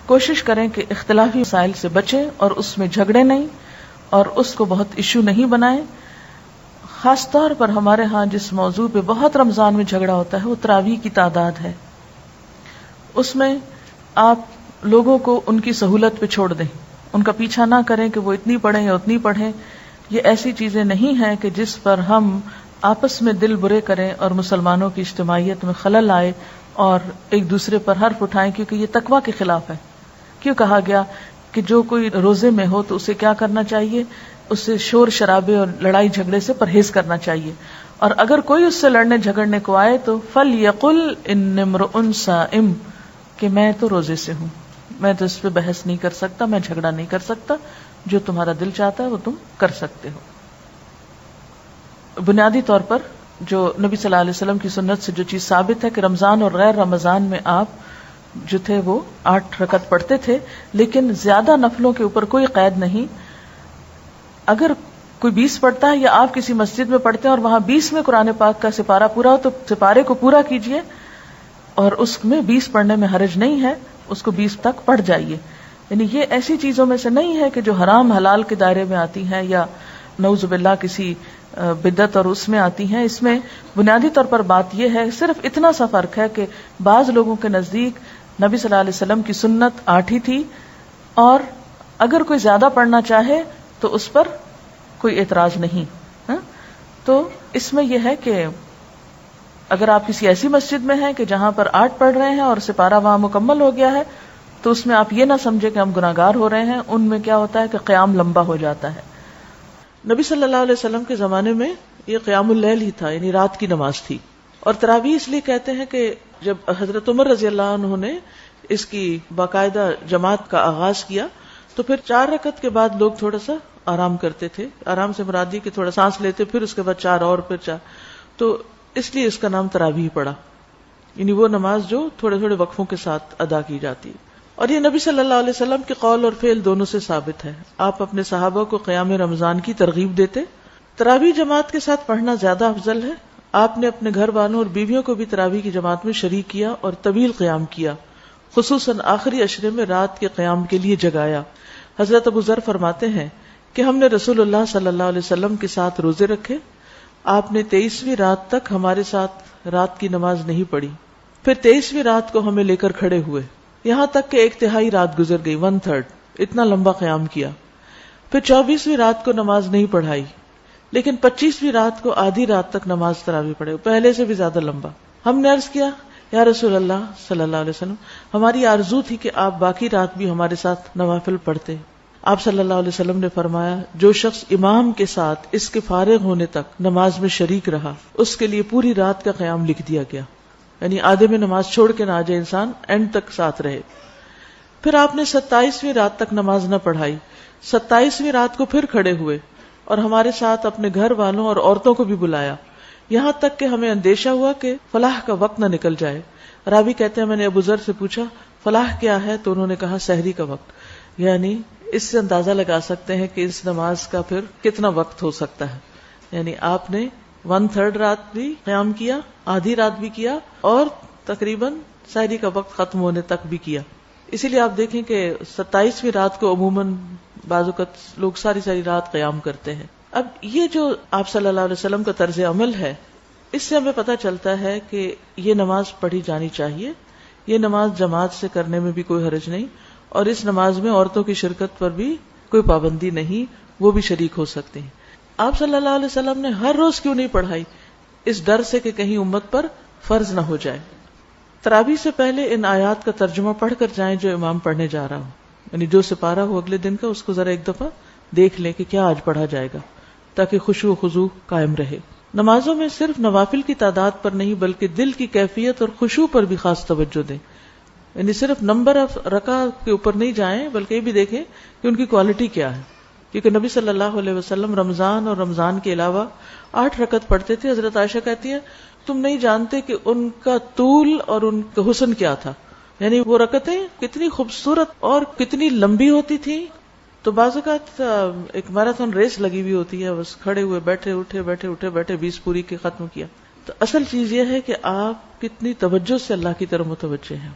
کوشش کریں کہ اختلافی مسائل سے بچیں اور اس میں جھگڑے نہیں اور اس کو بہت ایشو نہیں بنائیں. خاص طور پر ہمارے ہاں جس موضوع پہ بہت رمضان میں جھگڑا ہوتا ہے وہ تراویح کی تعداد ہے. اس میں آپ لوگوں کو ان کی سہولت پہ چھوڑ دیں, ان کا پیچھا نہ کریں کہ وہ اتنی پڑھیں یا اتنی پڑھیں. یہ ایسی چیزیں نہیں ہیں کہ جس پر ہم آپس میں دل برے کریں اور مسلمانوں کی اجتماعیت میں خلل آئے اور ایک دوسرے پر حرف اٹھائیں, کیونکہ یہ تقویٰ کے خلاف ہے. کیوں کہا گیا کہ جو کوئی روزے میں ہو تو اسے کیا کرنا چاہیے, اسے شور شرابے اور لڑائی جھگڑے سے پرہیز کرنا چاہیے, اور اگر کوئی اس سے لڑنے جھگڑنے کو آئے تو فَلْيَقُلْ إِنِّ امْرُؤٌ صَائِمٌ, کہ میں تو روزے سے ہوں, میں تو اس پہ بحث نہیں کر سکتا, میں جھگڑا نہیں کر سکتا, جو تمہارا دل چاہتا ہے وہ تم کر سکتے ہو. بنیادی طور پر جو نبی صلی اللہ علیہ وسلم کی سنت سے جو چیز ثابت ہے کہ رمضان اور غیر رمضان میں آپ جو تھے وہ 8 رکعت پڑھتے تھے, لیکن زیادہ نفلوں کے اوپر کوئی قید نہیں. اگر کوئی 20 پڑھتا ہے یا آپ کسی مسجد میں پڑھتے ہیں اور وہاں 20 میں قرآن پاک کا سپارہ پورا ہو تو سپارے کو پورا کیجئے, اور اس میں 20 پڑھنے میں حرج نہیں ہے, اس کو 20 تک پڑھ جائیے. یعنی یہ ایسی چیزوں میں سے نہیں ہے کہ جو حرام حلال کے دائرے میں آتی ہیں یا نعوذ باللہ کسی بدعت اور اس میں آتی ہیں. اس میں بنیادی طور پر بات یہ ہے, صرف اتنا سا فرق ہے کہ بعض لوگوں کے نزدیک نبی صلی اللہ علیہ وسلم کی سنت 8 ہی تھی, اور اگر کوئی زیادہ پڑھنا چاہے تو اس پر کوئی اعتراض نہیں. تو اس میں یہ ہے کہ اگر آپ کسی ایسی مسجد میں ہیں کہ جہاں پر 8 پڑھ رہے ہیں اور سپارہ وہاں مکمل ہو گیا ہے, تو اس میں آپ یہ نہ سمجھے کہ ہم گناہگار ہو رہے ہیں. ان میں کیا ہوتا ہے کہ قیام لمبا ہو جاتا ہے. نبی صلی اللہ علیہ وسلم کے زمانے میں یہ قیام اللیل ہی تھا, یعنی رات کی نماز تھی. اور تراویح اس لیے کہتے ہیں کہ جب حضرت عمر رضی اللہ عنہ نے اس کی باقاعدہ جماعت کا آغاز کیا تو پھر 4 رکعت کے بعد لوگ تھوڑا سا آرام کرتے تھے. آرام سے مراد یہ کہ تھوڑا سانس لیتے, پھر اس کے بعد 4 اور پھر 4, تو اس لیے اس کا نام تراویح پڑا, یعنی وہ نماز جو تھوڑے تھوڑے وقفوں کے ساتھ ادا کی جاتی ہے. اور یہ نبی صلی اللہ علیہ وسلم کے قول اور فعل دونوں سے ثابت ہے. آپ اپنے صحابہ کو قیام رمضان کی ترغیب دیتے. تراویح جماعت کے ساتھ پڑھنا زیادہ افضل ہے. آپ نے اپنے گھر والوں اور بیویوں کو بھی تراویح کی جماعت میں شریک کیا اور طویل قیام کیا, خصوصاً آخری عشرے میں رات کے قیام کے لیے جگایا. حضرت ابو ذر فرماتے ہیں کہ ہم نے رسول اللہ صلی اللہ علیہ وسلم کے ساتھ روزے رکھے. آپ نے 23ویں رات تک ہمارے ساتھ رات کی نماز نہیں پڑھی, پھر 23ویں رات کو ہمیں لے کر کھڑے ہوئے, یہاں تک کہ 1/3 رات گزر گئی, 1/3, اتنا لمبا قیام کیا. پھر 24ویں رات کو نماز نہیں پڑھائی, لیکن 25ویں رات کو آدھی رات تک نماز تراویح پڑھے, پہلے سے بھی زیادہ لمبا. ہم نے عرض کیا, یا رسول اللہ صلی اللہ علیہ وسلم, ہماری آرزو تھی کہ آپ باقی رات بھی ہمارے ساتھ نوافل پڑھتے. آپ صلی اللہ علیہ وسلم نے فرمایا, جو شخص امام کے ساتھ اس کے فارغ ہونے تک نماز میں شریک رہا اس کے لیے پوری رات کا قیام لکھ دیا گیا. یعنی آدھے میں نماز چھوڑ کے نہ آ جائے انسان, اینڈ تک ساتھ رہے. پھر آپ نے 27ویں رات تک نماز نہ پڑھائی. 27ویں رات کو پھر کھڑے ہوئے اور ہمارے ساتھ اپنے گھر والوں اور عورتوں کو بھی بلایا, یہاں تک کہ ہمیں اندیشہ ہوا کہ فلاح کا وقت نہ نکل جائے. راوی کہتے ہیں میں نے ابو ذر سے پوچھا فلاح کیا ہے, تو انہوں نے کہا سحری کا وقت. یعنی اس سے اندازہ لگا سکتے ہیں کہ اس نماز کا پھر کتنا وقت ہو سکتا ہے. یعنی آپ نے 1/3 رات بھی قیام کیا, آدھی رات بھی کیا, اور تقریباً سحری کا وقت ختم ہونے تک بھی کیا. اسی لیے آپ دیکھیں کہ 27ویں رات کو عموماً بعض اوقات لوگ ساری رات قیام کرتے ہیں. اب یہ جو آپ صلی اللہ علیہ وسلم کا طرز عمل ہے, اس سے ہمیں پتہ چلتا ہے کہ یہ نماز پڑھی جانی چاہیے. یہ نماز جماعت سے کرنے میں بھی کوئی حرج نہیں, اور اس نماز میں عورتوں کی شرکت پر بھی کوئی پابندی نہیں, وہ بھی شریک ہو سکتے ہیں. آپ صلی اللہ علیہ وسلم نے ہر روز کیوں نہیں پڑھائی؟ اس ڈر سے کہ کہیں امت پر فرض نہ ہو جائے. تراویح سے پہلے ان آیات کا ترجمہ پڑھ کر جائیں جو امام پڑھنے جا رہا ہو, یعنی جو سپارہ ہو اگلے دن کا اس کو ذرا ایک دفعہ دیکھ لیں کہ کیا آج پڑھا جائے گا, تاکہ خشوع و خضوع قائم رہے. نمازوں میں صرف نوافل کی تعداد پر نہیں بلکہ دل کی کیفیت اور خشوع پر بھی خاص توجہ دیں. یعنی صرف نمبر آف رکعت کے اوپر نہیں جائیں بلکہ یہ بھی دیکھیں کہ ان کی کوالٹی کیا ہے. کیونکہ نبی صلی اللہ علیہ وسلم رمضان اور رمضان کے علاوہ 8 رکعت پڑھتے تھے. حضرت عائشہ کہتی ہیں تم نہیں جانتے کہ ان کا طول اور ان کا حسن کیا تھا. یعنی وہ رکعتیں کتنی خوبصورت اور کتنی لمبی ہوتی تھی. تو بعض اوقات ایک میراتھن ریس لگی ہوئی ہوتی ہے, بس کھڑے ہوئے بیٹھے اٹھے 20 پوری کے ختم کیا. تو اصل چیز یہ ہے کہ آپ کتنی توجہ سے اللہ کی طرف متوجہ ہیں.